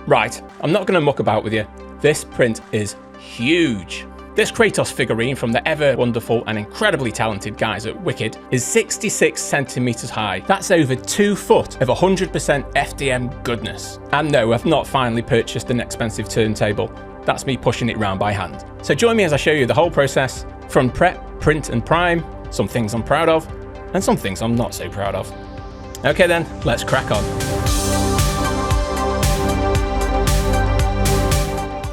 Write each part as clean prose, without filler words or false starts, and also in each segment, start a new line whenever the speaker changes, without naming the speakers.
Right, I'm not going to muck about with you. This print is huge. This Kratos figurine from the ever wonderful and incredibly talented guys at BIQU is 66 centimeters high. That's over 2 foot of 100% FDM goodness. And no, I've not finally purchased an expensive turntable. That's me pushing it around by hand. So join me as I show you the whole process from prep, print and prime, some things I'm proud of, and some things I'm not so proud of. Okay then, let's crack on.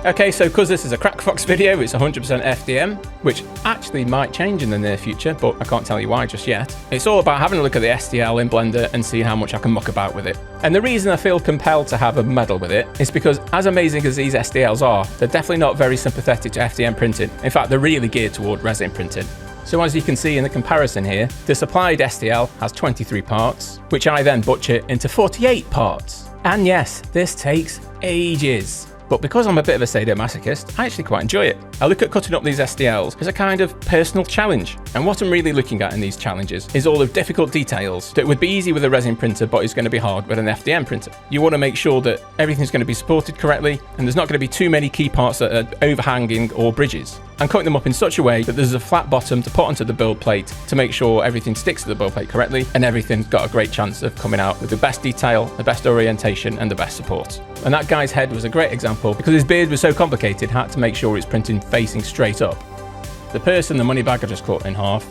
Okay, so because this is a Crackfox video, it's 100% FDM, which actually might change in the near future, but I can't tell you why just yet. It's all about having a look at the STL in Blender and seeing how much I can muck about with it. And the reason I feel compelled to have a medal with it is because as amazing as these STLs are, they're definitely not very sympathetic to FDM printing. In fact, they're really geared toward resin printing. So as you can see in the comparison here, the supplied STL has 23 parts, which I then butcher into 48 parts. And yes, this takes ages. But because I'm a bit of a sadomasochist, I actually quite enjoy it. I look at cutting up these STLs as a kind of personal challenge. And what I'm really looking at in these challenges is all the difficult details that would be easy with a resin printer, but is going to be hard with an FDM printer. You want to make sure that everything's going to be supported correctly, and there's not going to be too many key parts that are overhanging or bridges. I'm cutting them up in such a way that there's a flat bottom to put onto the build plate to make sure everything sticks to the build plate correctly, and everything's got a great chance of coming out with the best detail, the best orientation, and the best support. And that guy's head was a great example because his beard was so complicated, I had to make sure it's printing facing straight up. The purse and the money bag I just cut in half.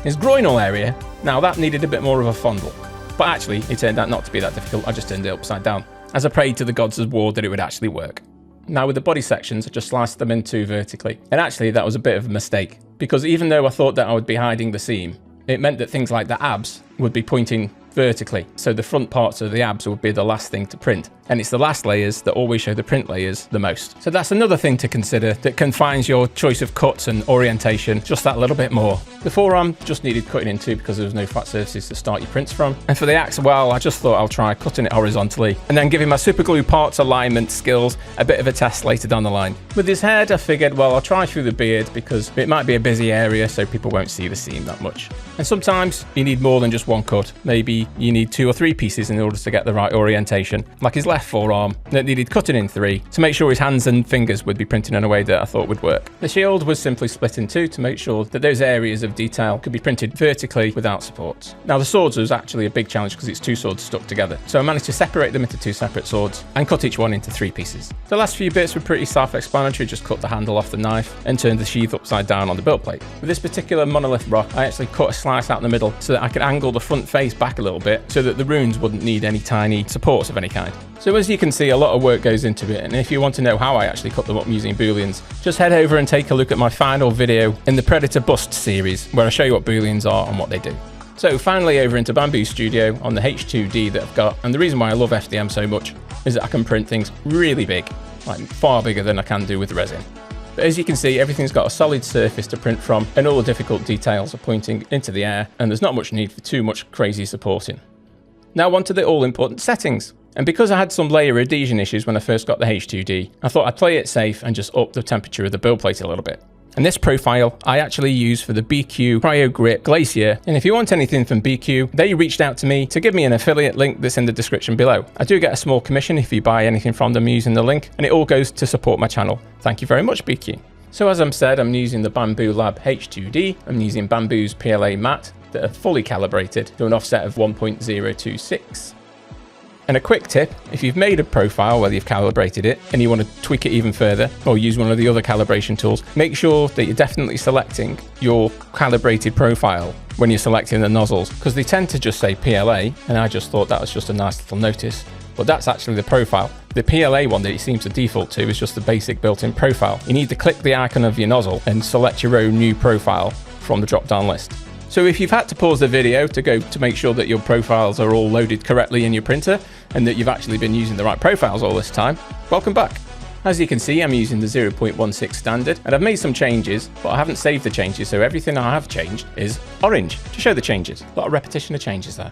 His groinal area, now that needed a bit more of a fondle. But actually, it turned out not to be that difficult, I just turned it upside down, as I prayed to the gods of war that it would actually work. Now with the body sections, I just sliced them in two vertically. And actually that was a bit of a mistake, because even though I thought that I would be hiding the seam, it meant that things like the abs would be pointing vertically. So the front parts of the abs would be the last thing to print. And it's the last layers that always show the print layers the most. So that's another thing to consider that confines your choice of cuts and orientation just that little bit more. The forearm just needed cutting into because there was no flat surfaces to start your prints from. And for the axe, well, I just thought I'll try cutting it horizontally and then giving my super glue parts alignment skills a bit of a test later down the line. With his head, I figured, well, I'll try through the beard because it might be a busy area so people won't see the seam that much. And sometimes you need more than just one cut. Maybe you need 2 or 3 pieces in order to get the right orientation. Like his left forearm that needed cutting in 3 to make sure his hands and fingers would be printed in a way that I thought would work. The shield was simply split in 2 to make sure that those areas of detail could be printed vertically without supports. Now the swords was actually a big challenge because it's 2 swords stuck together. So I managed to separate them into 2 separate swords and cut each one into 3 pieces. The last few bits were pretty self-explanatory, just cut the handle off the knife and turned the sheath upside down on the build plate. With this particular monolith rock, I actually cut a slice out in the middle so that I could angle the front face back a little bit so that the runes wouldn't need any tiny supports of any kind. So as you can see, a lot of work goes into it, and if you want to know how I actually cut them up using booleans, just head over and take a look at my final video in the Predator Bust series, where I show you what booleans are and what they do. So finally over into Bambu Studio on the H2D that I've got, and the reason why I love FDM so much is that I can print things really big, like far bigger than I can do with resin. But as you can see, everything's got a solid surface to print from, and all the difficult details are pointing into the air, and there's not much need for too much crazy supporting. Now on to the all-important settings. And because I had some layer adhesion issues when I first got the H2D, I thought I'd play it safe and just up the temperature of the build plate a little bit. And this profile I actually use for the BIQU Cryogrip Glacier. And if you want anything from BIQU, they reached out to me to give me an affiliate link that's in the description below. I do get a small commission if you buy anything from them using the link, and it all goes to support my channel. Thank you very much, BIQU. So as I'm said, I'm using the Bambu Lab H2D. I'm using Bambu's PLA mat that are fully calibrated to an offset of 1.026. And a quick tip, if you've made a profile, whether you've calibrated it and you want to tweak it even further or use one of the other calibration tools, make sure that you're definitely selecting your calibrated profile when you're selecting the nozzles, because they tend to just say PLA, and I just thought that was just a nice little notice, but that's actually the profile. The PLA one that it seems to default to is just the basic built-in profile. You need to click the icon of your nozzle and select your own new profile from the drop-down list. So if you've had to pause the video to go to make sure that your profiles are all loaded correctly in your printer and that you've actually been using the right profiles all this time, welcome back. As you can see, I'm using the 0.16 standard, and I've made some changes, but I haven't saved the changes, so everything I have changed is orange to show the changes. A lot of repetition of changes there.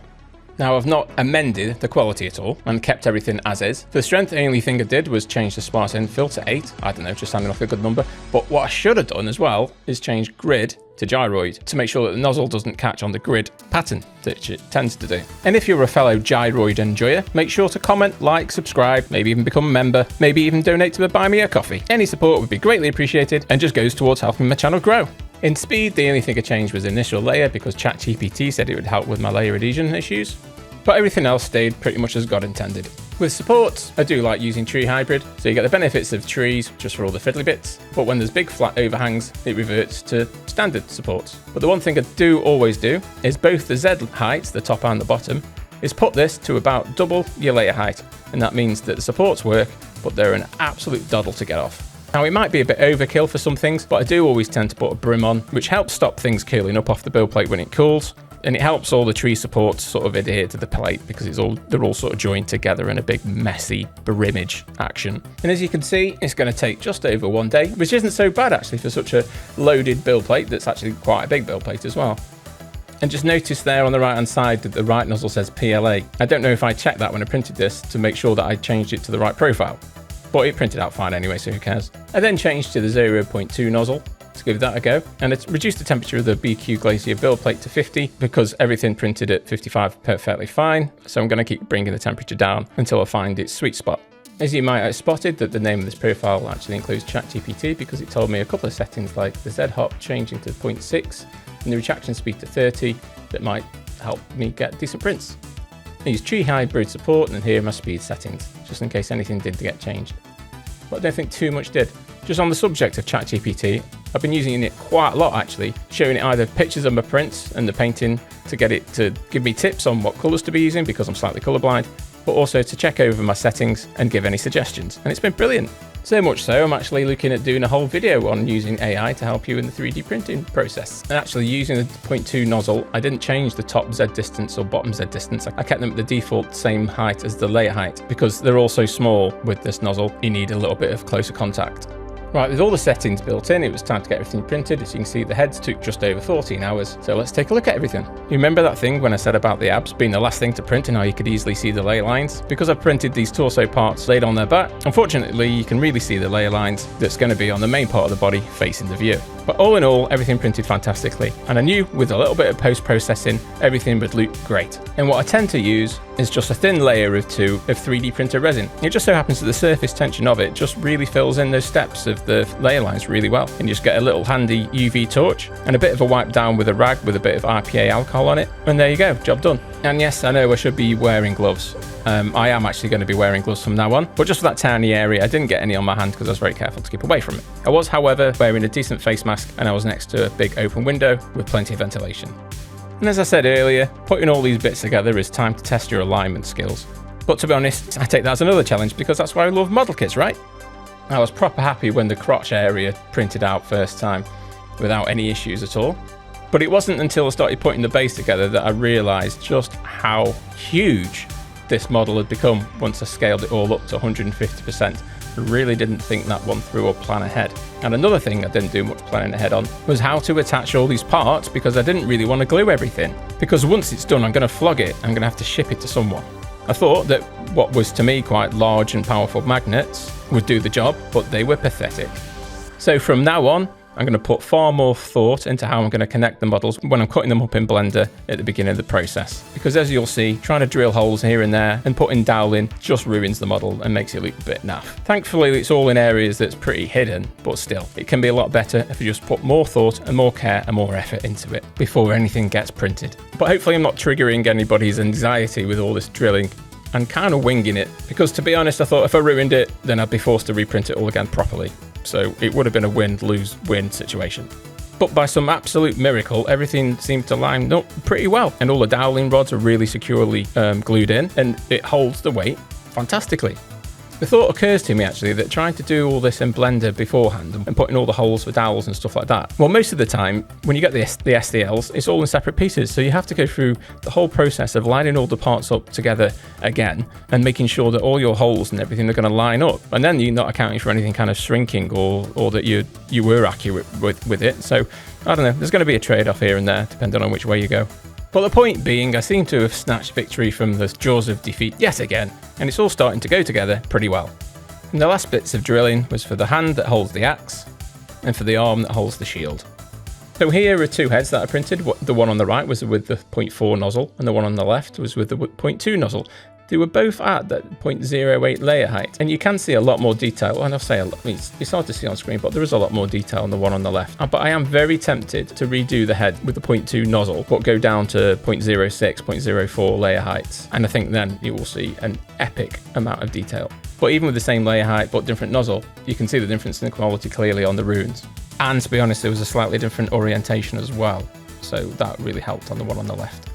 Now I've not amended the quality at all and kept everything as is. For the strength, the only thing I did was change the sparse infill to 8. I don't know, just sounding like a good number. But what I should have done as well is change grid to gyroid to make sure that the nozzle doesn't catch on the grid pattern, which it tends to do. And if you're a fellow gyroid enjoyer, make sure to comment, like, subscribe, maybe even become a member, maybe even donate to the Buy Me a Coffee. Any support would be greatly appreciated and just goes towards helping my channel grow. In speed, the only thing I changed was the initial layer because ChatGPT said it would help with my layer adhesion issues, but everything else stayed pretty much as God intended. With supports, I do like using tree hybrid, so you get the benefits of trees just for all the fiddly bits, but when there's big flat overhangs, it reverts to standard supports. But the one thing I do always do is both the Z heights, the top and the bottom, is put this to about double your layer height, and that means that the supports work, but they're an absolute doddle to get off. Now it might be a bit overkill for some things, but I do always tend to put a brim on, which helps stop things curling up off the build plate when it cools, and it helps all the tree supports sort of adhere to the plate because they're all sort of joined together in a big messy brimage action. And as you can see, it's going to take just over 1 day, which isn't so bad actually for such a loaded build plate that's actually quite a big build plate as well. And just notice there on the right hand side that the right nozzle says PLA. I don't know if I checked that when I printed this to make sure that I changed it to the right profile, but it printed out fine anyway, so who cares. I then changed to the 0.2 nozzle to give that a go, and it's reduced the temperature of the BIQU Glacier build plate to 50 because everything printed at 55 perfectly fine, so I'm going to keep bringing the temperature down until I find its sweet spot. As you might have spotted, that the name of this profile actually includes ChatGPT because it told me a couple of settings like the Z hop changing to 0.6 and the retraction speed to 30 that might help me get decent prints. I use tree hybrid support, and here are my speed settings, just in case anything did get changed. But I don't think too much did. Just on the subject of ChatGPT, I've been using it quite a lot actually, showing it either pictures of my prints and the painting to get it to give me tips on what colours to be using because I'm slightly colourblind, but also to check over my settings and give any suggestions, and it's been brilliant. So much so, I'm actually looking at doing a whole video on using AI to help you in the 3D printing process. And actually using the 0.2 nozzle, I didn't change the top Z distance or bottom Z distance. I kept them at the default same height as the layer height because they're all so small with this nozzle, you need a little bit of closer contact. Right, with all the settings built in, it was time to get everything printed. As you can see, the heads took just over 14 hours. So let's take a look at everything. You remember that thing when I said about the abs being the last thing to print and how you could easily see the layer lines? Because I've printed these torso parts laid on their back, unfortunately, you can really see the layer lines that's going to be on the main part of the body facing the view. But all in all, everything printed fantastically. And I knew with a little bit of post-processing, everything would look great. And what I tend to use is just a thin layer of 2 of 3D printer resin. It just so happens that the surface tension of it just really fills in those steps of the layer lines really well. And you just get a little handy UV torch and a bit of a wipe down with a rag with a bit of IPA alcohol on it. And there you go, job done. And yes, I know I should be wearing gloves. I am actually going to be wearing gloves from now on, but just for that tiny area, I didn't get any on my hand because I was very careful to keep away from it. I was, however, wearing a decent face mask and I was next to a big open window with plenty of ventilation. And as I said earlier, putting all these bits together is time to test your alignment skills. But to be honest, I take that as another challenge because that's why I love model kits, right? I was proper happy when the crotch area printed out first time without any issues at all. But it wasn't until I started putting the base together that I realised just how huge this model had become once I scaled it all up to 150%. I really didn't think that one through or plan ahead. And another thing I didn't do much planning ahead on was how to attach all these parts because I didn't really want to glue everything. Because once it's done, I'm going to flog it, I'm going to have to ship it to someone. I thought that what was to me quite large and powerful magnets would do the job, but they were pathetic. So from now on, I'm going to put far more thought into how I'm going to connect the models when I'm cutting them up in Blender at the beginning of the process. Because as you'll see, trying to drill holes here and there and putting dowel in just ruins the model and makes it look a bit naff. Thankfully, it's all in areas that's pretty hidden, but still, it can be a lot better if you just put more thought and more care and more effort into it before anything gets printed. But hopefully I'm not triggering anybody's anxiety with all this drilling and kind of winging it, because to be honest, I thought if I ruined it, then I'd be forced to reprint it all again properly. So it would have been a win-lose-win situation. But by some absolute miracle, everything seemed to line up pretty well, and all the doweling rods are really securely glued in, and it holds the weight fantastically. The thought occurs to me actually that trying to do all this in Blender beforehand and putting all the holes for dowels and stuff like that, well, most of the time when you get the STLs, it's all in separate pieces, so you have to go through the whole process of lining all the parts up together again and making sure that all your holes and everything are going to line up, and then you're not accounting for anything kind of shrinking or that you were accurate with it. So I don't know, there's going to be a trade-off here and there depending on which way you go. But the point being, I seem to have snatched victory from the jaws of defeat yet again, and it's all starting to go together pretty well. And the last bits of drilling was for the hand that holds the axe, and for the arm that holds the shield. So here are two heads that I printed. The one on the right was with the 0.4 nozzle, and the one on the left was with the 0.2 nozzle. They were both at that 0.08 layer height, and you can see a lot more detail. And I'll say it's hard to see on screen, but there is a lot more detail on the one on the left. But I am very tempted to redo the head with the 0.2 nozzle, but go down to 0.06, 0.04 layer heights. And I think then you will see an epic amount of detail. But even with the same layer height, but different nozzle, you can see the difference in the quality clearly on the runes. And to be honest, there was a slightly different orientation as well. So that really helped on the one on the left.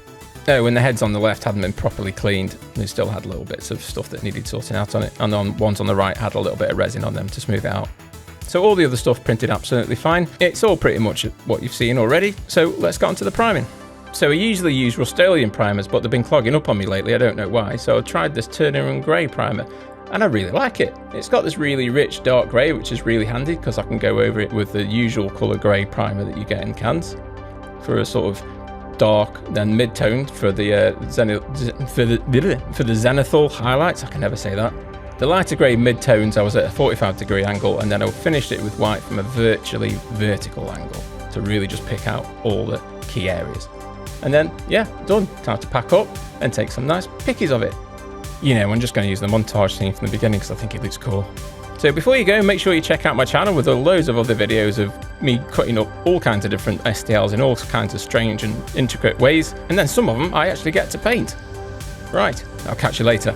Oh, and the heads on the left hadn't been properly cleaned. They still had little bits of stuff that needed sorting out on it. And the ones on the right had a little bit of resin on them to smooth it out. So all the other stuff printed absolutely fine. It's all pretty much what you've seen already. So let's get on to the priming. So I usually use Rust-Oleum primers, but they've been clogging up on me lately. I don't know why. So I tried this Turner and Grey primer, and I really like it. It's got this really rich dark grey, which is really handy because I can go over it with the usual colour grey primer that you get in cans for a sort of dark, then mid-tone for the zenithal highlights. I can never say that. The lighter grey mid-tones I was at a 45-degree angle, and then I finished it with white from a virtually vertical angle to really just pick out all the key areas. And then, yeah, done. Time to pack up and take some nice pickies of it. You know, I'm just going to use the montage scene from the beginning because I think it looks cool. So before you go, make sure you check out my channel with loads of other videos of me cutting up all kinds of different STLs in all kinds of strange and intricate ways. And then some of them I actually get to paint. Right, I'll catch you later.